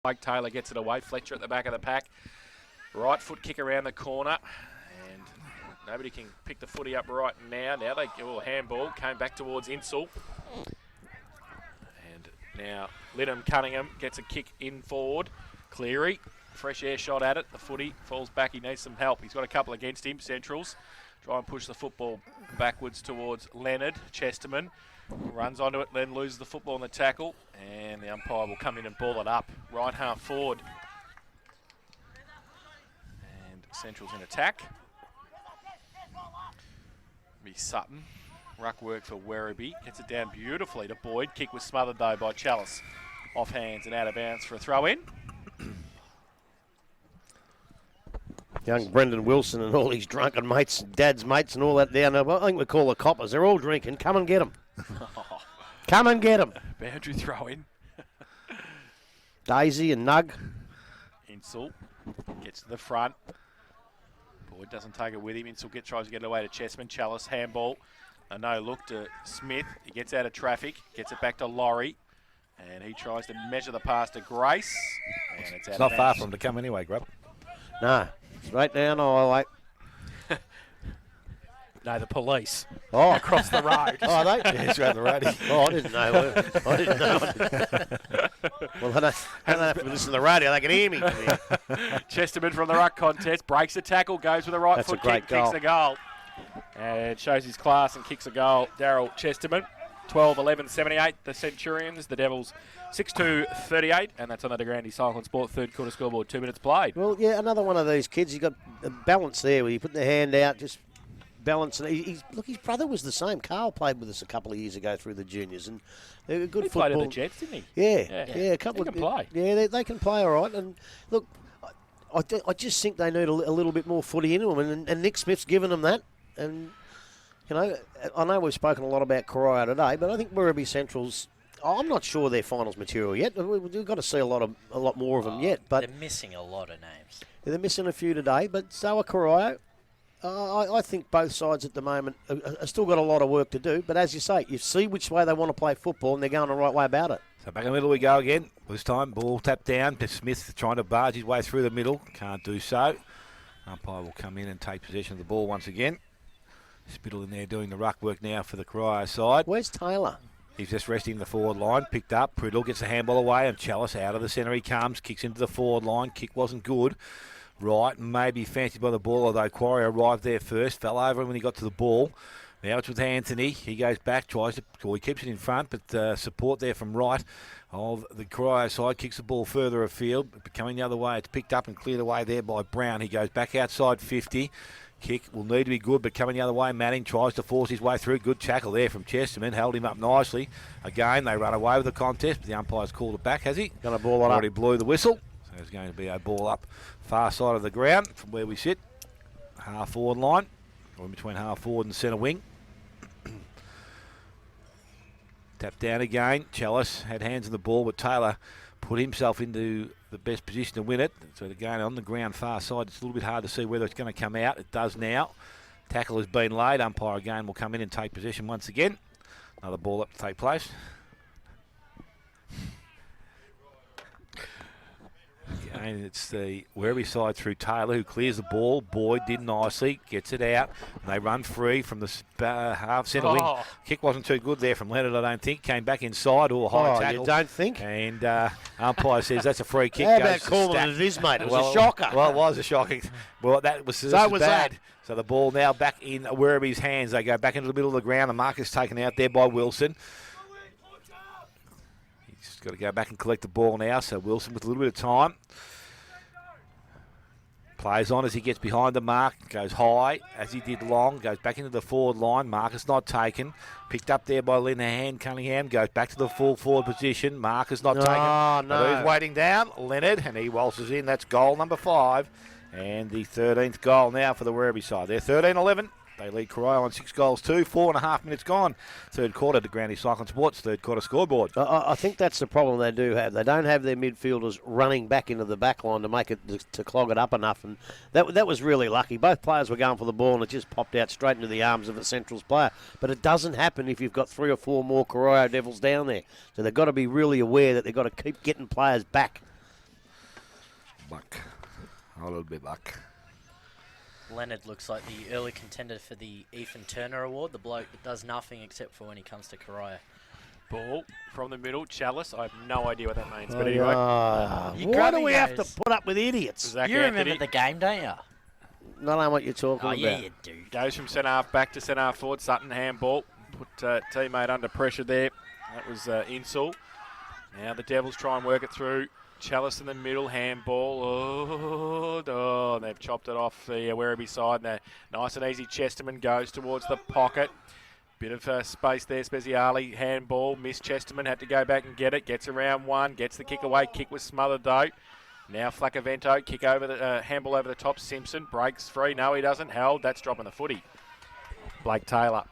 Mike Taylor gets it away. Fletcher at the back of the pack. Right foot kick around the corner. And nobody can pick the footy up right now. Now they give a handball. Came back towards Insel. And now Lidham Cunningham gets a kick in forward. Cleary, fresh air shot at it. The footy falls back. He needs some help. He's got a couple against him. Centrals try and push the football backwards towards Leonard. Chesterman runs onto it, then loses the football on the tackle, and the umpire will come in and ball it up right half forward. And Central's in attack. Be Sutton. Ruck work for Werribee. Gets it down beautifully to Boyd. Kick was smothered though by Chalice. Off hands and out of bounds for a throw in. Young Brendan Wilson and all his drunken mates, dad's mates and all that down there. I think we call the coppers. They're all drinking. Come and get them. Come and get them. Boundary throw in. Daisy and Nug. Insel gets to the front. Boyd doesn't take it with him. Insel tries to get it away to Chessman. Chalice, handball. A no look to Smith. He gets out of traffic. Gets it back to Laurie. And he tries to measure the pass to Grace. And it's not far from him to come anyway, Grub. No. Straight down the highway. No, the police. Oh, across the road. Oh, they? Yeah, it's around the radio. Oh, I didn't know. I didn't know. Well, I don't have to listen to the radio. They can hear me. Chesterman from the ruck contest breaks the tackle, goes with a right That's foot a great kick, goal. kicks a goal. And shows his class and kicks a goal. Daryl Chesterman, 12-11-78. The Centurions, the Devils, 6-2-38. And that's on the Grandi Cyclone Sport third quarter scoreboard. 2 minutes played. Well, yeah, another one of these kids. He's got a balance there where you put the hand out, just balance. And look, his brother was the same. Carl played with us a couple of years ago through the juniors, and they're good He football. played at the Jets, didn't he? Yeah, a couple They of can play. Yeah, they can play all right. And look, I just think they need a little bit more footy into them, and Nick Smith's given them that. And you know, I know we've spoken a lot about Corio today, but I think Werribee Central's. I'm not sure they're finals material yet. We've got to see a lot more of them yet. But they're missing a lot of names. They're missing a few today, but so are Corio. I think both sides at the moment are still got a lot of work to do. But as you say, you see which way they want to play football, and they're going the right way about it. So back in the middle we go again. This time, ball tapped down. Smith trying to barge his way through the middle. Can't do so. Umpire will come in and take possession of the ball once again. Spittle in there doing the ruck work now for the Corio side. Where's Taylor? He's just resting the forward line. Picked up. Priddle gets the handball away, and Chalice out of the centre he comes. Kicks into the forward line. Kick wasn't good. Right, maybe fancied by the ball, although Quarry arrived there first. Fell over him when he got to the ball. Now it's with Anthony. He goes back, tries to, he keeps it in front, but support there from right of the Corio side. Kicks the ball further afield, but coming the other way. It's picked up and cleared away there by Brown. He goes back outside 50. Kick will need to be good, but coming the other way, Manning tries to force his way through. Good tackle there from Chesterman. Held him up nicely. Again, they run away with the contest, but the umpire's called it back, has he? Going to ball it up. Already blew the whistle. So there's going to be a ball up far side of the ground from where we sit. Half forward line, or in between half forward and centre wing. Tap down again. Chalice had hands on the ball, but Taylor put himself into the best position to win it. So again, on the ground far side, it's a little bit hard to see whether it's going to come out. It does now. Tackle has been laid. Umpire again will come in and take possession once again. Another ball up to take place. Again, it's the Werribee side through Taylor, who clears the ball. Boyd did nicely, gets it out, and they run free from the half centre wing. Kick wasn't too good there from Leonard, I don't think. Came back inside, or high tackle. You don't think? And umpire says that's a free kick. How about calling it is, mate? It was a shocker. Well, it was a shocking. Well, that was So was bad. that. So the ball now back in Werribee's hands. They go back into the middle of the ground. The mark is taken out there by Wilson. He's got to go back and collect the ball now. So Wilson with a little bit of time. Plays on as he gets behind the mark, goes high as he did long, goes back into the forward line. Marcus not taken. Picked up there by Linehan Cunningham, goes back to the full forward position. Marcus not taken. No. But who's waiting down? Leonard, and he waltzes in. That's goal number 5. And the 13th goal now for the Werribee side. They're 13-11. They lead Corio on 6 goals, 4.5 minutes gone. Third quarter to Grandi Cyclone Sports, third quarter scoreboard. I think that's the problem they do have. They don't have their midfielders running back into the back line to make it to clog it up enough, and that was really lucky. Both players were going for the ball, and it just popped out straight into the arms of a Central's player. But it doesn't happen if you've got 3 or 4 more Corio Devils down there. So they've got to be really aware that they've got to keep getting players back. Buck. A little bit buck. Leonard looks like the early contender for the Ethan Turner Award, the bloke that does nothing except for when he comes to Karaya. Ball from the middle. Chalice. I have no idea what that means. Oh, But anyway. Why do we have to put up with idiots? Zach You remember Anthony the game, don't you? Not know what you're talking Oh, about. yeah, you do. goes from centre half back to centre half forward. Sutton handball. Put teammate under pressure there. That was Insel. Now the Devils try and work it through. Chalice in the middle, handball. Oh, they've chopped it off the Werribee side. Now, nice and easy. Chesterman goes towards the pocket. Bit of space there. Speziali, handball. Missed Chesterman, had to go back and get it. Gets around one, gets the kick away. Kick was smothered though. Now Flacavento, kick over the handball over the top. Simpson breaks free. No, he doesn't. Held. That's dropping the footy. Blake Taylor.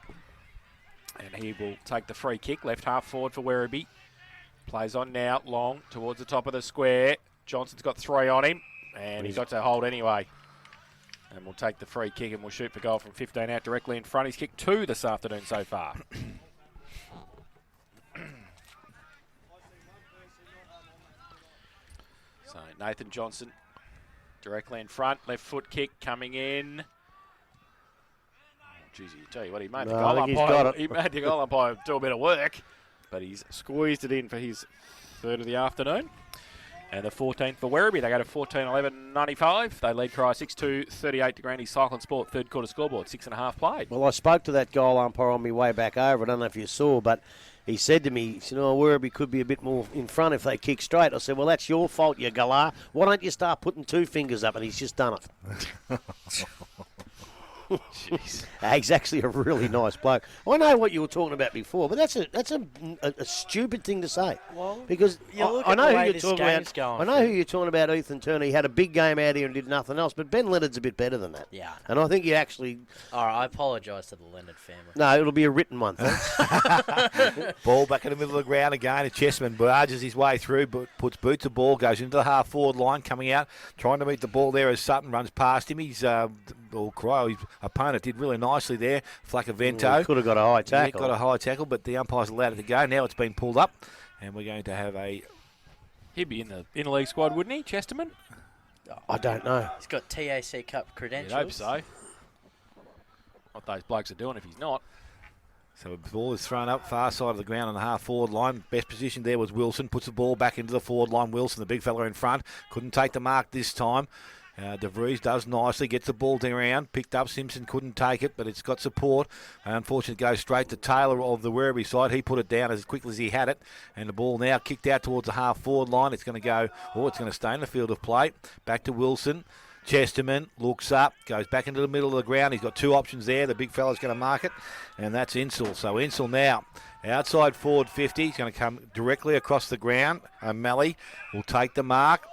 And he will take the free kick. Left half forward for Werribee. Plays on now, long, towards the top of the square. Johnson's got 3 on him, and he's got to hold anyway. And we'll take the free kick and we'll shoot for goal from 15 out directly in front. He's kicked 2 this afternoon so far. So Nathan Johnson directly in front. Left foot kick coming in. Geez, I tell you what, he made the No, I goal think he's umpire. got it. He made the goal umpire do a bit of work, but he's squeezed it in for his 3rd of the afternoon. And the 14th for Werribee. They go to 14-11-95. They lead Cry 6-2, 38 to Grandy Cycling Sport. 3rd quarter scoreboard, 6.5 played. Well, I spoke to that goal umpire on my way back over. I don't know if you saw, but he said to me, he said, Werribee could be a bit more in front if they kick straight. I said, well, that's your fault, you galah. Why don't you start putting 2 fingers up? And he's just done it. Jeez. He's actually a really nice bloke. I know what you were talking about before, but that's a stupid thing to say. Well, because you look I at know the who way you're this talking game's about. going I know who through. you're talking about, Ethan Turner. He had a big game out here and did nothing else. But Ben Leonard's a bit better than that. Yeah. And I think you actually. All right, I apologise to the Leonard family. No, it'll be a written one. Thanks. Ball back in the middle of the ground again. And Chesterman barges his way through, but puts boots of ball, goes into the half-forward line, coming out, trying to meet the ball there as Sutton runs past him. He's, his opponent did really nicely there. Flacavento. Could have got a high tackle. Yeah, got a high tackle, but the umpire's allowed it to go. Now it's been pulled up, and we're going to have a... He'd be in the in-league squad, wouldn't he, Chesterman? I don't know. He's got TAC Cup credentials. You'd hope so. What those blokes are doing if he's not. So the ball is thrown up far side of the ground on the half-forward line. Best position there was Wilson. Puts the ball back into the forward line. Wilson, the big fella in front, couldn't take the mark this time. De Vries does nicely, gets the ball around, picked up. Simpson couldn't take it, but it's got support. Unfortunately, it goes straight to Taylor of the Werribee side. He put it down as quickly as he had it, and the ball now kicked out towards the half-forward line. It's going to go, it's going to stay in the field of play. Back to Wilson. Chesterman looks up, goes back into the middle of the ground. He's got 2 options there. The big fella's going to mark it, and that's Insel. So Insel now, outside forward 50. He's going to come directly across the ground. O'Malley will take the mark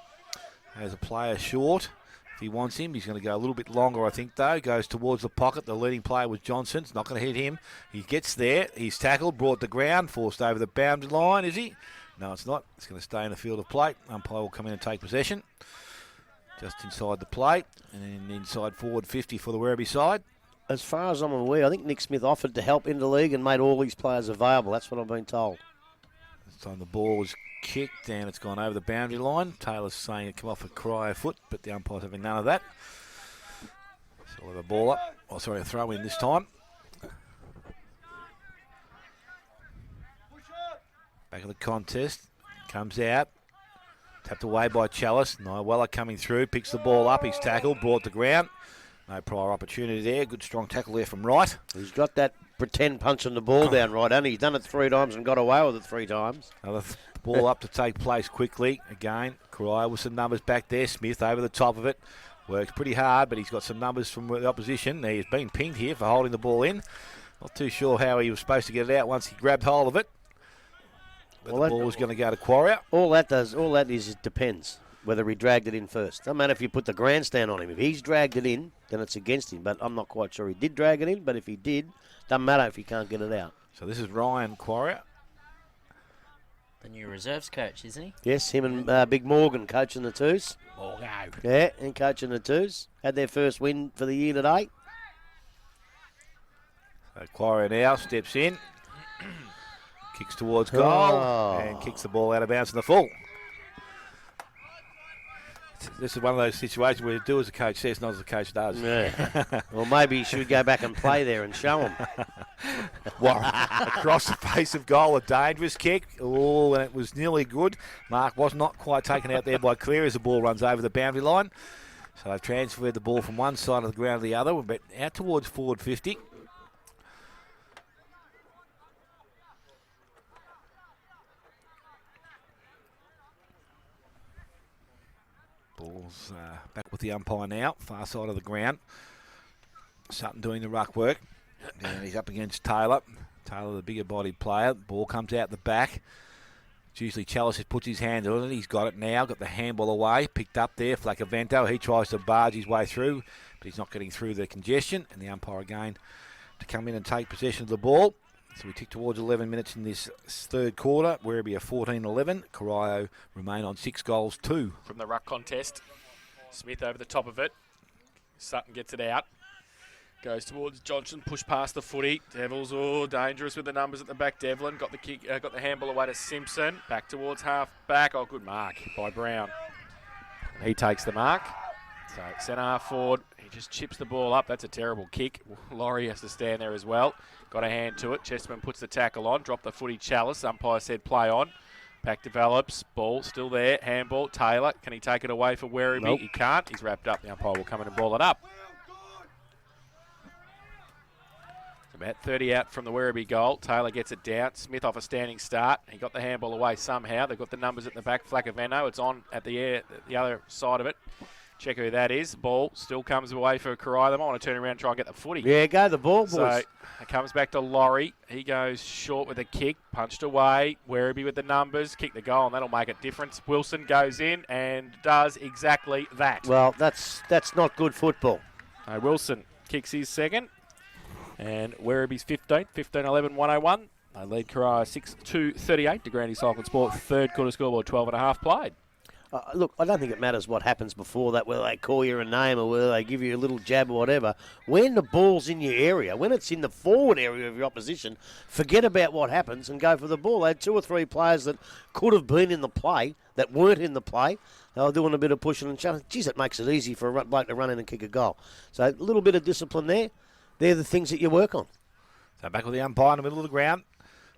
as a player short. If he wants him, he's going to go a little bit longer, I think, though. Goes towards the pocket. The leading player was Johnson. It's not going to hit him. He gets there. He's tackled, brought to ground, forced over the boundary line, is he? No, it's not. It's going to stay in the field of play. Umpire will come in and take possession. Just inside the plate. And then inside forward 50 for the Werribee side. As far as I'm aware, I think Nick Smith offered to help in the league and made all these players available. That's what I've been told. This time the ball was kicked and it's gone over the boundary line. Taylor's saying it come off a cryo foot, but the umpire's having none of that. So we'll have a ball up. A throw in this time. Back of the contest. Comes out. Tapped away by Chalice. Niwella coming through. Picks the ball up. He's tackled. Brought to ground. No prior opportunity there. Good strong tackle there from Wright. He's got that pretend punching the ball down right, and he's done it 3 times and got away with it 3 times. Another ball up to take place quickly. Again, Cryer with some numbers back there. Smith over the top of it. Works pretty hard, but he's got some numbers from the opposition. He's been pinged here for holding the ball in. Not too sure how he was supposed to get it out once he grabbed hold of it. But the ball was going to go to Quarrier. All that is it depends whether he dragged it in first. Doesn't matter if you put the grandstand on him. If he's dragged it in, then it's against him. But I'm not quite sure he did drag it in. But if he did, doesn't matter if he can't get it out. So this is Ryan Quarrier. The new reserves coach, isn't he? Yes, him and Big Morgan coaching the twos. Morgan. Yeah, and coaching the twos. Had their first win for the year today. So Quarrier now steps in. Kicks towards goal and kicks the ball out of bounds in the full. this is one of those situations where you do as the coach says, not as the coach does. Yeah. Well, maybe you should go back and play there and show them. Warwick across the face of goal, a dangerous kick. Oh, and it was nearly good. Mark was not quite taken out there by Cleary as the ball runs over the boundary line. So they've transferred the ball from one side of the ground to the other. We're out towards forward 50. Ball's back with the umpire now, far side of the ground. Sutton doing the ruck work. And he's up against Taylor. Taylor, the bigger bodied player. Ball comes out the back. It's usually Chalice that puts his hand on it. He's got it now. Got the handball away. Picked up there. Flacavento. He tries to barge his way through, but he's not getting through the congestion. And the umpire again to come in and take possession of the ball. So we tick towards 11 minutes in this third quarter. Werribee are 14-11. Corio remain on 6 goals, 2. From the ruck contest. Smith over the top of it. Sutton gets it out. Goes towards Johnson, push past the footy. Devils, dangerous with the numbers at the back. Devlin got the kick, got the handball away to Simpson. Back towards half back. Oh, good mark by Brown. He takes the mark. So centre half forward. He just chips the ball up. That's a terrible kick. Laurie has to stand there as well. Got a hand to it. Chesterman puts the tackle on. Dropped the footy Chalice. Umpire said play on. Pack develops. Ball still there. Handball. Taylor. Can he take it away for Werribee? Nope. He can't. He's wrapped up. The umpire will come in and ball it up. About 30 out from the Werribee goal. Taylor gets it down. Smith off a standing start. He got the handball away somehow. They've got the numbers at the back. Flacavento. It's on at the other side of it. Check who that is. Ball still comes away for Corio. They might want to turn around and try and get the footy. Yeah, go the ball, boys. So it comes back to Laurie. He goes short with a kick. Punched away. Werribee with the numbers. Kick the goal, and that'll make a difference. Wilson goes in and does exactly that. Well, that's not good football. Wilson kicks his second. And Werribee's 15th, 15-11, 101. They lead Corio 6-2-38 to Grandy Cycle Sport. Third quarter scoreboard, 12.5 played. Look, I don't think it matters what happens before that, whether they call you a name or whether they give you a little jab or whatever. When the ball's in your area, when it's in the forward area of your opposition, forget about what happens and go for the ball. They had 2 or 3 players that could have been in the play, that weren't in the play. They were doing a bit of pushing and shoving. Geez, it makes it easy for a bloke to run in and kick a goal. So a little bit of discipline there. They're the things that you work on. So back with the umpire in the middle of the ground.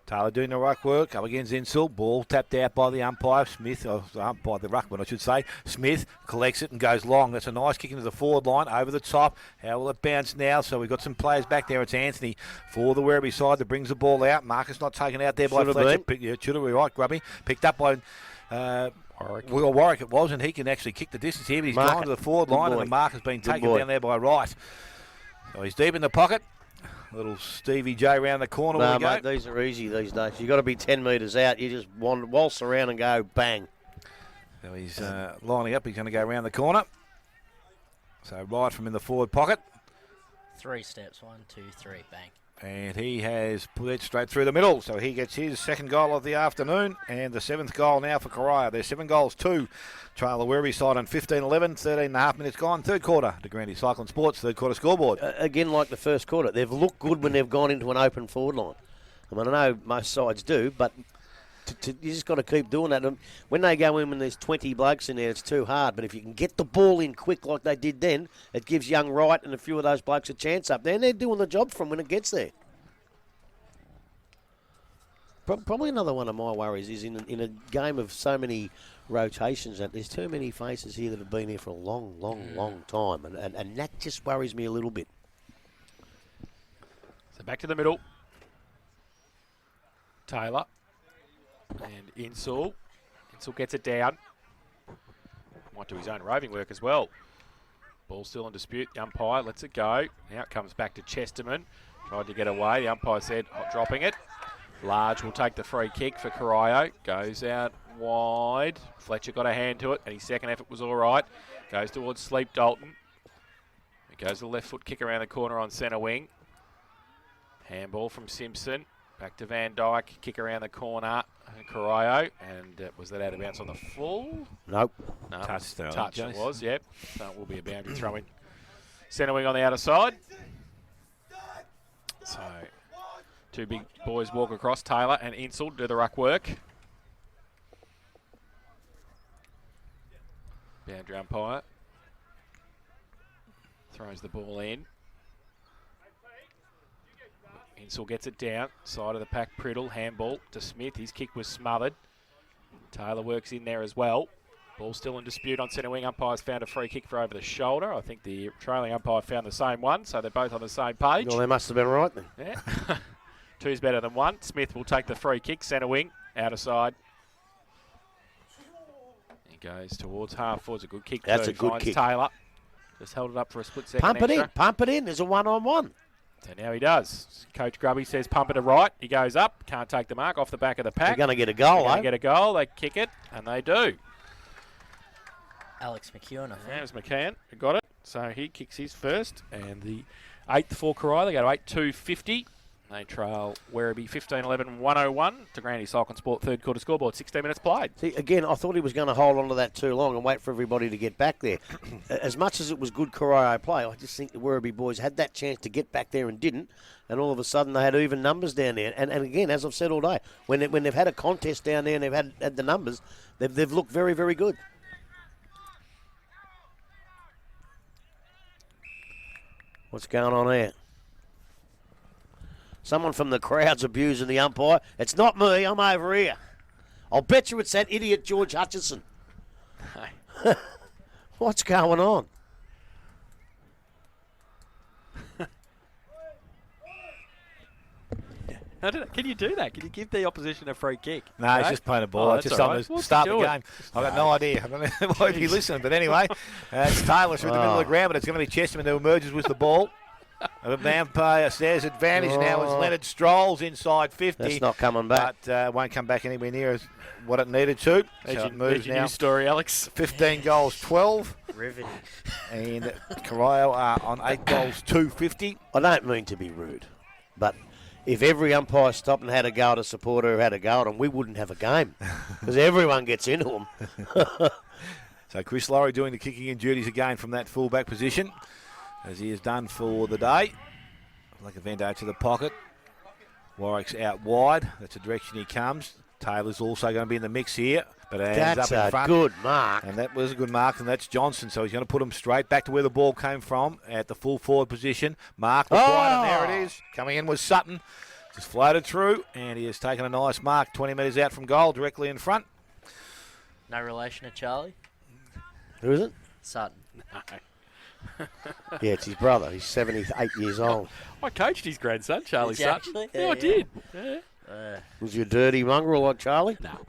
Taylor doing the ruck work, up against Insel. Ball tapped out by the umpire. Smith, by the ruckman, I should say. Smith collects it and goes long. That's a nice kick into the forward line, over the top. How will it bounce now? So we've got some players back there. It's Anthony for the Werribee side that brings the ball out. Marcus not taken out there by Fletcher. Should have been right, Grubby. Picked up by Warwick it was, and he can actually kick the distance here, but he's gone to the forward line, and the mark has been taken down there by Wright. So he's deep in the pocket. Little Stevie J round the corner. No, mate, these are easy these days. You've got to be 10 metres out. You just waltz around and go bang. So he's lining up. He's going to go around the corner. So right from in the forward pocket. 3 steps. 1, 2, 3. Bang. And he has put it straight through the middle. So he gets his second goal of the afternoon. And the 7th goal now for Corio. There's 7 goals, 2. Trail the Werribee side on 15-11, 13.5 minutes gone. Third quarter to Grandy Cycling Sports, third quarter scoreboard. Again, like the first quarter, they've looked good when they've gone into an open forward line. I mean, I know most sides do, but you just got to keep doing that. And when they go in when there's 20 blokes in there, it's too hard. But if you can get the ball in quick like they did then, it gives young Wright and a few of those blokes a chance up there. And they're doing the job from when it gets there. Probably another one of my worries is in a game of so many rotations that there's too many faces here that have been here for a long time. And that just worries me a little bit. So back to the middle. Taylor. And Insel. Insel gets it down. Might do his own roving work as well. Ball still in dispute. The umpire lets it go. Now it comes back to Chesterman. Tried to get away. The umpire said, dropping it. Large will take the free kick for Corio. Goes out wide. Fletcher got a hand to it, and his second effort was all right. Goes towards Sleep Dalton. It goes the left foot kick around the corner on centre wing. Handball from Simpson. Back to Van Dyke. Kick around the corner. Corio. And was that out of bounds on the full? Nope. No, Touch it was, yep. So it will be a boundary throw in. Centre wing on the outer side. So 2 big boys walk across. Taylor and Insel do the ruck work. Boundary umpire throws the ball in. Insel gets it down. Side of the pack, Priddle. Handball to Smith. His kick was smothered. Taylor works in there as well. Ball still in dispute on centre wing. Umpires found a free kick for over the shoulder. I think the trailing umpire found the same one, so they're both on the same page. Well, they must have been right then. Yeah. Two's better than one. Smith will take the free kick. Centre wing, outer side. He goes towards half forward. It's a good kick. That's too. a good Finds kick. Taylor. Just held it up for a split second. Pump it extra. in. Pump it in. There's a one-on-one. So now he does. Coach Grubby says pump it to right. He goes up. Can't take the mark off the back of the They're pack. going to get a goal, They eh? get a goal. They kick it, and they do. Alex McEwen, I think. There's McCann who got it. So he kicks his first. And the 8th for Corai. They go to 8-2-50. They trail Werribee 15-11-101 to Granny Cycling Sport third quarter scoreboard. 16 minutes played. See, again, I thought he was going to hold on to that too long and wait for everybody to get back there. As much as it was good Corio play, I just think the Werribee boys had that chance to get back there and didn't. And all of a sudden they had even numbers down there. And again, as I've said all day, when they've had a contest down there and they've had the numbers, they've looked very, very good. What's going on there? Someone from the crowd's abusing the umpire. It's not me. I'm over here. I'll bet you it's that idiot George Hutchison. What's going on? Can you do that? Can you give the opposition a free kick? No, he's just playing a ball. Oh, It's that's just all on right. to What's start he the doing? game. I've got no idea. I don't know if you listen, but anyway, it's Taylor through the middle of the ground, but it's going to be Chesterman who emerges with the ball. The umpire says advantage now as Leonard strolls inside 50. That's not coming back. But won't come back anywhere near as what it needed to. So it moves your now. news story, Alex. 15 goals, 12. Riveting. And Corio are on 8 goals, 250. I don't mean to be rude, but if every umpire stopped and had a go at a supporter who had a go at them, we wouldn't have a game because everyone gets into them. So Chris Laurie doing the kicking and duties again from that full-back position, as he has done for the day. Like a Vendo to the pocket. Warwick's out wide. That's the direction he comes. Taylor's also going to be in the mix here, but ends That's up in a front. good mark. And that was a good mark, and that's Johnson. So he's going to put him straight back to where the ball came from at the full forward position. Mark the point, and there it is. Coming in was Sutton. Just floated through, and he has taken a nice mark 20 metres out from goal, directly in front. No relation to Charlie? Who is it? Sutton. Yeah, it's his brother. He's 78 years old. I coached his grandson, Charlie Did you Sutton. actually? Yeah, Yeah, I yeah. did. Yeah. Was you a dirty mongrel like Charlie? No.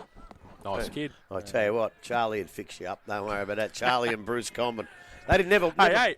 Nice kid. I tell you what, Charlie would fix you up. Don't worry about that. Charlie and Bruce Common. They didn't never. Hey,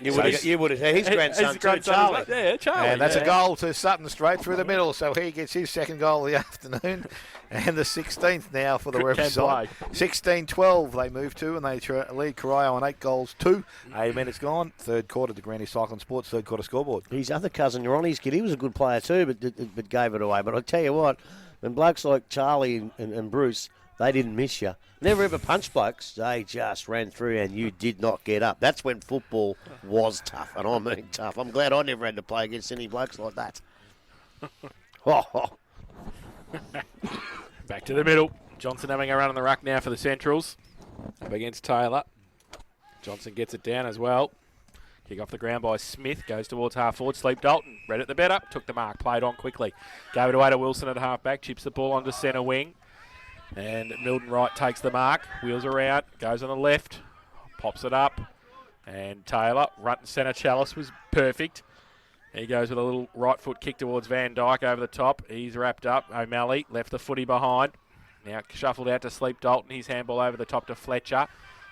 You would have had his grandson too, Charlie. Yeah, Charlie. And that's yeah. a goal to Sutton straight through the middle. So he gets his second goal of the afternoon. And the 16th now for the Can Werribee side. play. 16-12 they move to, and they lead Corio on 8 goals, 2. 8 minutes gone. Third quarter to Granny Cycling Sports, third quarter scoreboard. His other cousin, Ronnie's kid, he was a good player too, but gave it away. But I tell you what, when blokes like Charlie and Bruce, they didn't miss you. Never ever punched blokes. They just ran through and you did not get up. That's when football was tough, and I mean tough. I'm glad I never had to play against any blokes like that. Back to the middle. Johnson having a run on the ruck now for the Centrals. Up against Taylor. Johnson gets it down as well. Kick off the ground by Smith. Goes towards half forward. Sleep Dalton. Read it the better. Took the mark. Played on quickly. Gave it away to Wilson at half back. Chips the ball onto centre wing. And Milton Wright takes the mark. Wheels around. Goes on the left. Pops it up. And Taylor. Front and centre. Chalice was perfect. He goes with a little right foot kick towards Van Dyke over the top. He's wrapped up. O'Malley left the footy behind. Now shuffled out to Sleep Dalton. His handball over the top to Fletcher.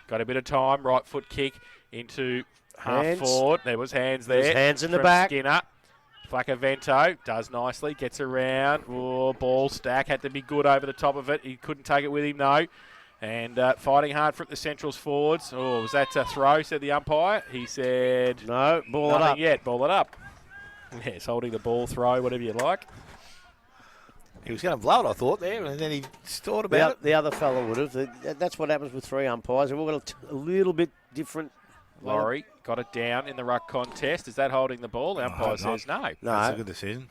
Got a bit of time. Right foot kick into half Hands. forward. There was hands there. There's hands in the from back. Skinner. Flacavento does nicely. Gets around. Oh, ball stack. Had to be good over the top of it. He couldn't take it with him, no. And fighting hard for the Centrals forwards. Oh, was that a throw, said the umpire. He said... No, ball it nothing up. yet. Ball it up. Yes, holding the ball, throw, whatever you like. He was going to blow it, I thought, there, and then he thought about it. The other fellow would have. That's what happens with 3 umpires. They've all got a little bit different. Laurie got it down in the ruck contest. Is that holding the ball? The umpire hope not. says no. That's a No, good decision.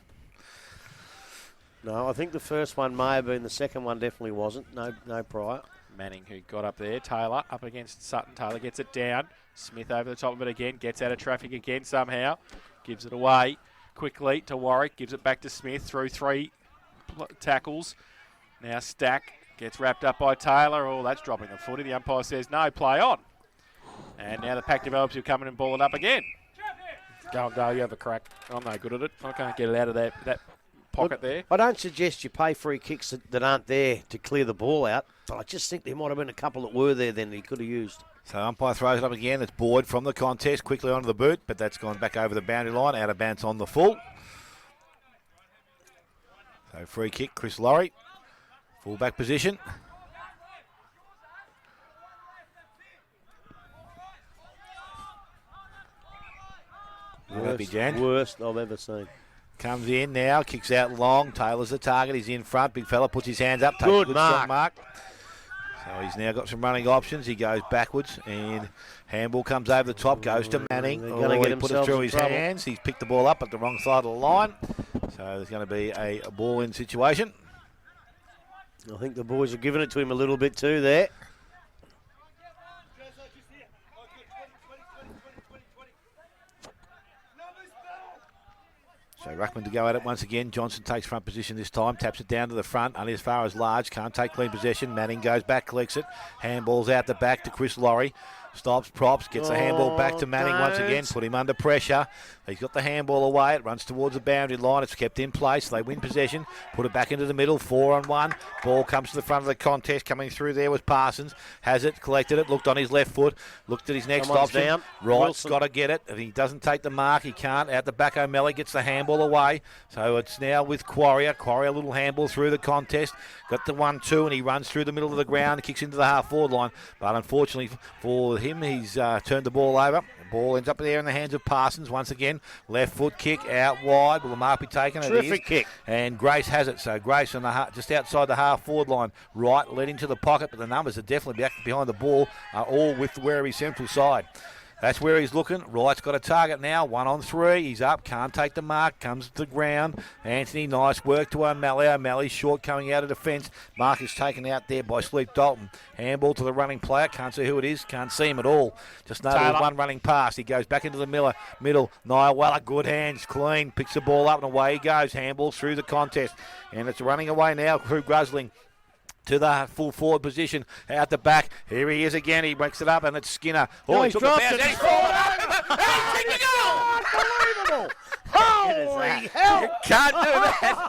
no. I think the first one may have been. The second one definitely wasn't. No prior. Manning, who got up there. Taylor up against Sutton. Taylor gets it down. Smith over the top of it again. Gets out of traffic again somehow. Gives it away quickly to Warwick. Gives it back to Smith through 3 tackles. Now Stack gets wrapped up by Taylor. Oh, that's dropping the footy. The umpire says no, play on. And now the pack develops. He'll come in and ball it up again. Go on, Dale, you have a crack. I'm no good at it. I can't get it out of that pocket there. I don't suggest you pay free kicks that aren't there to clear the ball out, but I just think there might have been a couple that were there then he could have used. So umpire throws it up again. It's Boyd from the contest, quickly onto the boot, but that's gone back over the boundary line, out of bounds on the full. So free kick, Chris Laurie, full back position. Worst I've ever seen. Comes in now, kicks out long. Taylor's the target. He's in front. Big fella puts his hands up. Takes Good a mark. strong mark. So he's now got some running options. He goes backwards and handball comes over the top. Goes to Manning. They're gonna get he put it themselves through in his trouble. hands. He's picked the ball up at the wrong side of the line. So there's going to be a ball-in situation. I think the boys are giving it to him a little bit too there. So Ruckman to go at it once again. Johnson takes front position this time, taps it down to the front, only as far as large, can't take clean possession. Manning goes back, collects it, handballs out the back to Chris Laurie. Stops, props, gets the handball back to Manning once again, put him under pressure. He's got the handball away, it runs towards the boundary line, it's kept in place, they win possession, put it back into the middle, 4-on-1. Ball comes to the front of the contest, coming through there was Parsons, has it, collected it, looked on his left foot, looked at his next Someone's option. down. Wright's Wilson. got to get it, if he doesn't take the mark, he can't. Out the back, O'Malley gets the handball away, so it's now with Quarrier. Quarrier, a little handball through the contest, got the 1-2, and he runs through the middle of the ground, kicks into the half-forward line, but unfortunately for him, he's turned the ball over. The ball ends up there in the hands of Parsons once again. Left foot kick out wide. Will the mark be taken? Terrific kick. And Grace has it. So Grace on the just outside the half-forward line. Right, led into the pocket, but the numbers are definitely back behind the ball, are all with the Werribee Central side. That's where he's looking. Wright's got a target now. 1-on-3. He's up. Can't take the mark. Comes to the ground. Anthony, nice work to O'Malley. O'Malley short coming out of defence. Mark is taken out there by Sleep Dalton. Handball to the running player. Can't see who it is. Can't see him at all. Just know there's one running past. He goes back into the middle. Niawala, good hands. Clean. Picks the ball up and away he goes. Handball through the contest. And it's running away now. Crew Grusling to the full forward position out the back. Here he is again. He breaks it up and it's Skinner. No, he he's took a dropped bounce. it. And he's fallen over. And he's kicked the goal. Unbelievable! Holy hell! You can't do that.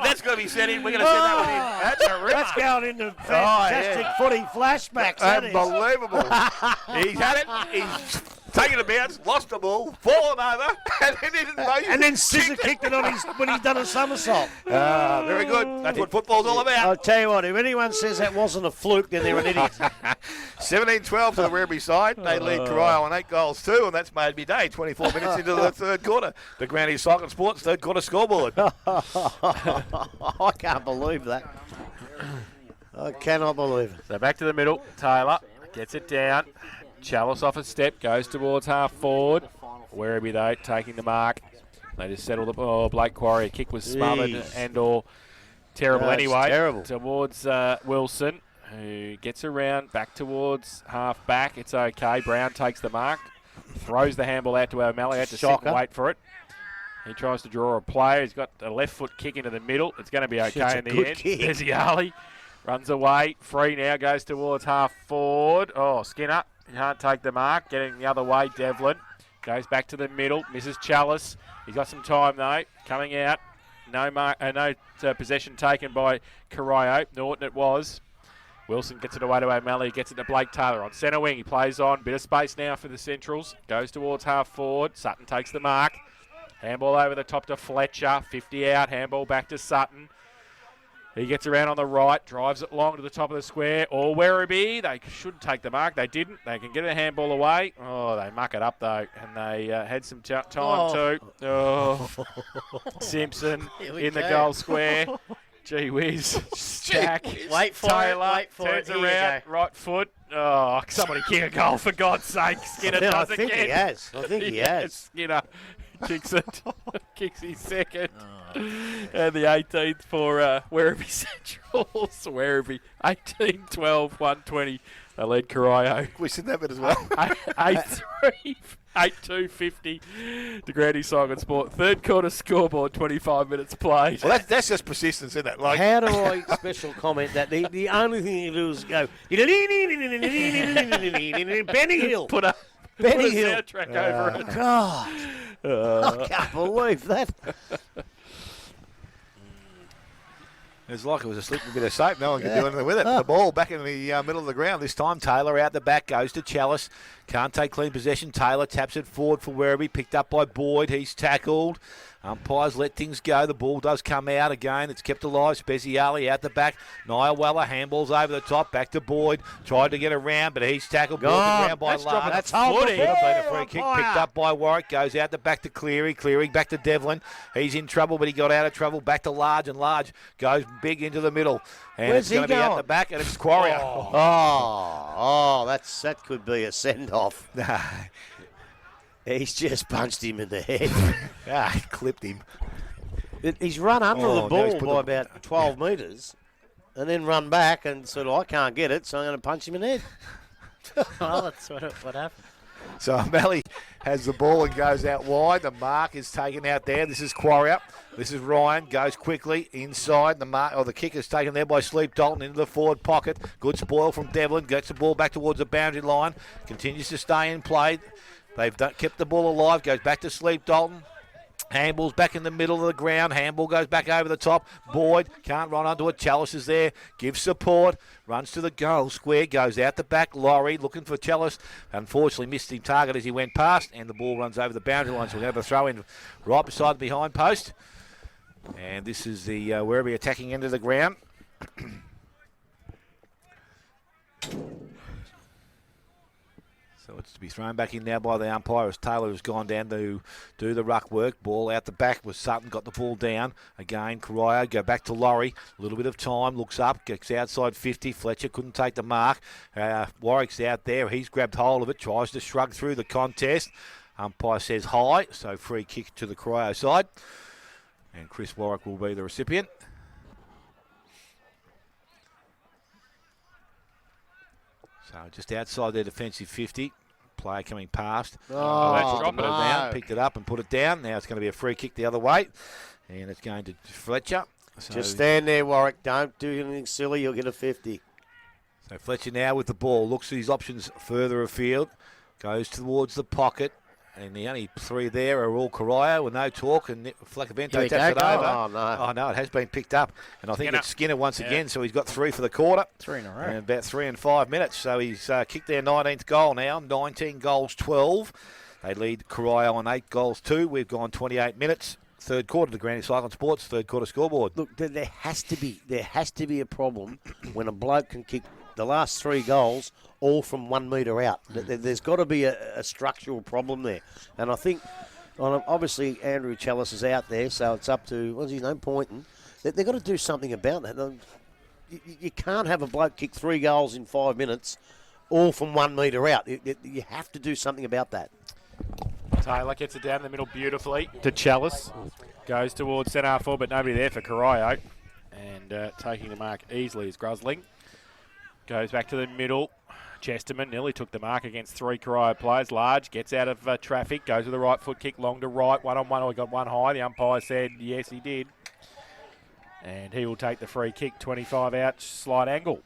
That's got to be sent in. We're going to send that one in. That's a ripper. That's going into fantastic footy flashbacks. that is. Unbelievable. He's had it. He's taken a bounce, lost the ball, fallen over, And then scissor kicked it on his when he's done a somersault. Very good. That's what football's all about. I'll tell you what, if anyone says that wasn't a fluke, then they're an idiot. 17-12 to the Werribee side. They lead Corio on 8 goals too, and that's made me day. 24 minutes into the third quarter. The Granny Cycle Sports third quarter scoreboard. I can't believe that. I cannot believe it. So back to the middle. Taylor gets it down. Chalice off a step, goes towards half forward. Werribee though, taking the mark. They just settle the ball. Blake Quarry, kick was smothered Jeez. and or terrible No, it's anyway. terrible. Towards Wilson, who gets around back towards half back. It's okay. Brown takes the mark. Throws the handball out to O'Malley. Had to sit Shocker. and wait for it. He tries to draw a player. He's got a left foot kick into the middle. It's going to be It's okay a in the good end. kick. Desiali runs away. Free now, goes towards half forward. Oh, Skinner can't take the mark. Getting the other way, Devlin. Goes back to the middle. Misses Chalice. He's got some time though. Coming out. No possession taken by Corio. Norton it was. Wilson gets it away to O'Malley. Gets it to Blake Taylor on centre wing. He plays on. Bit of space now for the Centrals. Goes towards half forward. Sutton takes the mark. Handball over the top to Fletcher. 50 out. Handball back to Sutton. He gets around on the right, drives it long to the top of the square. Or Werribee, they should take the mark. They didn't. They can get a handball away. Oh, they muck it up though, and they had some time too. Oh, Simpson Here we in the go. goal square. Gee whiz, Stack. Wait for Taylor it. Wait for turns it. Here you around, go. right foot. Oh, somebody kick a goal for God's sake. Skinner Yeah, I does think again. he has. I think he has. Skinner kicks it. Kicks his second. And the 18th for Werribee Centrals. Werribee 18-12, 120. They led Corio. We said that bit as well. 8-3, 8-2-50 to Grandy Cycling Sport. Third quarter scoreboard, 25 minutes played. Well, that's just persistence, isn't it? Like, how do I special comment that the only thing you do is go Benny Hill. Put a Benny Hill. soundtrack over it. God, I can't believe that. it's like it was a slippery bit of soap. No one could do anything with it. The ball back in the middle of the ground. This time Taylor out the back goes to Chalice. Can't take clean possession. Taylor taps it forward for Werribee. Picked up by Boyd. He's tackled. Umpires let things go. The ball does come out again. It's kept alive. Speziali out the back. Nia Weller handballs over the top. Back to Boyd. Tried to get around, but he's tackled. Brought around by Large. That's hold Would have been a free kick. Picked up by Warwick. Goes out the back to Cleary. Cleary back to Devlin. He's in trouble, but he got out of trouble. Back to Large, and Large goes big into the middle. And Where's it's going to he be out going? the back, and it's Quarrier. That could be a send-off. He's just punched him in the head. He clipped him. He's run under Oh, the now ball he's put by the- about 12 metres and then run back and said, I can't get it, so I'm going to punch him in the head. Well, that's what happened. So O'Malley has the ball and goes out wide. The mark is taken out there. This is Quarrier. This is Ryan. Goes quickly inside. The kick is taken there by Sleep Dalton into the forward pocket. Good spoil from Devlin. Gets the ball back towards the boundary line. Continues to stay in play. They've kept the ball alive. Goes back to Sleep Dalton. Handball's back in the middle of the ground. Handball goes back over the top. Boyd can't run onto it. Chalice is there. Gives support. Runs to the goal square. Goes out the back. Laurie looking for Chalice. Unfortunately missed his target as he went past. And the ball runs over the boundary line. So we're going to have a throw in right beside the behind post. And this is the Werribee attacking end of the ground. So it's to be thrown back in now by the umpire as Taylor has gone down to do the ruck work. Ball out the back with Sutton, got the ball down. Again, Corio, go back to Laurie. A little bit of time, looks up, gets outside 50. Fletcher couldn't take the mark. Warwick's out there. He's grabbed hold of it, tries to shrug through the contest. Umpire says high, so free kick to the Corio side. And Chris Warwick will be the recipient. So just outside their defensive 50. Player coming past. Oh, Dropped it no. down, picked it up and put it down. Now it's going to be a free kick the other way. And it's going to Fletcher. So, Just stand there, Warwick. Don't do anything silly. You'll get a 50. so Fletcher now with the ball. Looks at his options further afield. Goes towards the pocket. And the only three there are all Corio with no talk. And Flacavento Here we taps it go. over. Oh, no. Oh, no, it has been picked up. And I think Skinner. it's Skinner once Yeah. again. So he's got 3 for the quarter. 3 in a row. And about 3 and 5 minutes. So he's kicked their 19th goal now. 19 goals, 12. They lead Corio on 8 goals, 2. We've gone 28 minutes. Third quarter to Granny Cycling Sports. Third quarter scoreboard. Look, there has to be a problem when a bloke can kick the last 3 goals all from 1 metre out. There's got to be a structural problem there. And I think, obviously, Andrew Chalice is out there, so it's up to, what's his name, Poynton. They've got to do something about that. You can't have a bloke kick 3 goals in 5 minutes all from 1 metre out. You have to do something about that. Taylor gets it down the middle beautifully to Chalice. Goes towards centre half forward, but nobody there for Corio. And taking the mark easily is Grusling. Goes back to the middle. Chesterman nearly took the mark against 3 Corio players. Large gets out of traffic. Goes with a right foot kick long to right. 1-on-1. He got one high. The umpire said yes, he did. And he will take the free kick. 25 out, slight angle.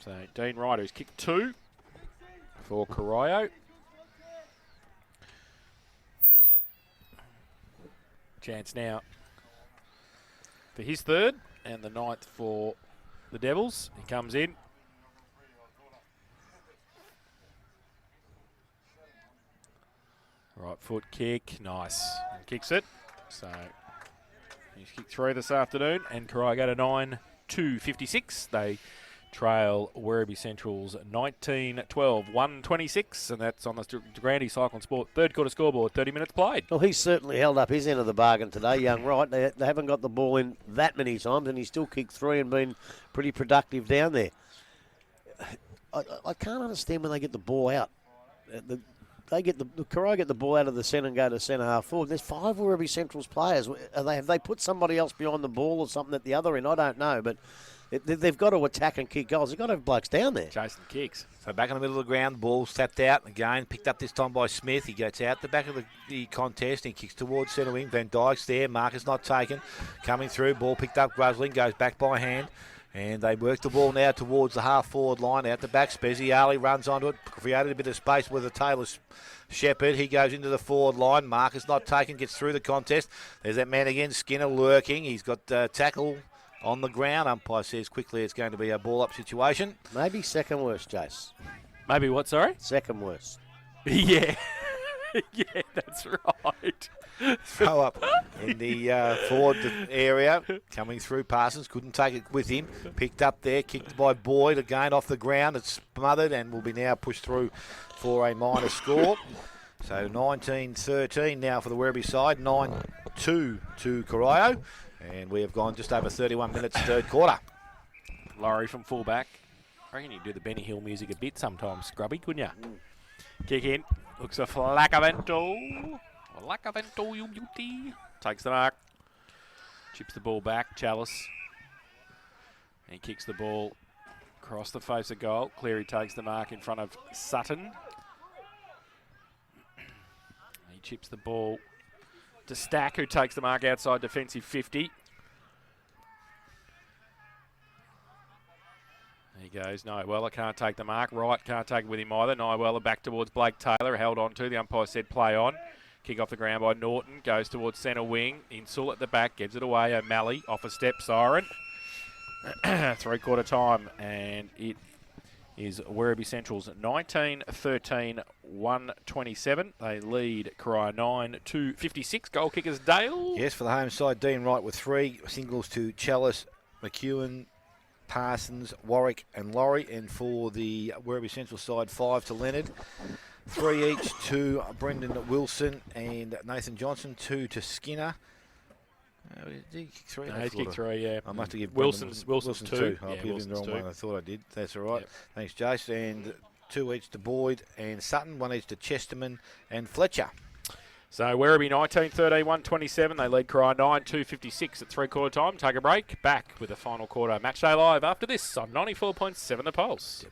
So Dean Ryder has kicked 2 for Corio. Chance now for his third and the 9th for the Devils. He comes in. Right foot kick, nice. And kicks it. So he's kicked 3 this afternoon and Corio go to 9-2-56. They trail Werribee Central's 19-12, 126, and that's on the Grandy Cycling Sport third quarter scoreboard, 30 minutes played. Well, he's certainly held up his end of the bargain today, young Wright. They haven't got the ball in that many times, and he's still kicked 3 and been pretty productive down there. I can't understand when they get the ball out. they get the Corio get the ball out of the centre and go to centre half forward. There's 5 Werribee Central's players. Have they put somebody else behind the ball or something at the other end? I don't know, but they've got to attack and kick goals. They've got to have blokes down there. Jason kicks. So back in the middle of the ground, the ball's tapped out again, picked up this time by Smith. He gets out the back of the contest. He kicks towards centre wing. Van Dijk's there. Marcus not taken. Coming through, ball picked up. Grusling goes back by hand. And they work the ball now towards the half-forward line. Out the back, Speziale runs onto it, created a bit of space with a Taylor Shepherd. He goes into the forward line. Marcus not taken, gets through the contest. There's that man again, Skinner lurking. He's got tackle on the ground. Umpire says quickly it's going to be a ball-up situation. Maybe second worst, Jace. Maybe what, sorry? Second worst. Yeah. Yeah, that's right. Throw up in the forward area. Coming through, Parsons couldn't take it with him. Picked up there, kicked by Boyd again off the ground. It's smothered and will be now pushed through for a minor score. So 19-13 now for the Werribee side. 9-2 to Corio. And we have gone just over 31 minutes third quarter. Laurie from fullback. I reckon you do the Benny Hill music a bit sometimes, Scrubby, couldn't you? Kick in. Looks a Flacavento. Flacavento, you beauty. Takes the mark. Chips the ball back. Chalice. He kicks the ball across the face of goal. Cleary takes the mark in front of Sutton. He chips the ball to Stack, who takes the mark outside defensive 50. There he goes. Nighweller can't take the mark. Wright can't take it with him either. Nighweller back towards Blake Taylor. Held on to. The umpire said play on. Kick off the ground by Norton. Goes towards centre wing. Insul at the back. Gives it away. O'Malley off a step. Siren. 3/4 time. And it is Werribee Central's 19-13, 127. They lead Corio 9-56. Goal kickers Dale. Yes, for the home side, Dean Wright with 3 singles to Chalice, McEwen, Parsons, Warwick and Laurie. And for the Werribee Central side, 5 to Leonard. 3 each to Brendan Wilson and Nathan Johnson. 2 to Skinner. Did he kick 3? No, he's kicked 3, yeah. I must have given Wilson's 2. I'll Yeah, give him Wilson's the wrong 2. one. I thought I did. That's all right. Yep. Thanks, Jace. And 2 each to Boyd and Sutton. 1 each to Chesterman and Fletcher. So Werribee 19-13, 127. They lead Corio 9-2-56 at 3/4 time. Take a break. Back with the final quarter. Matchday live after this on 94.7 The Pulse.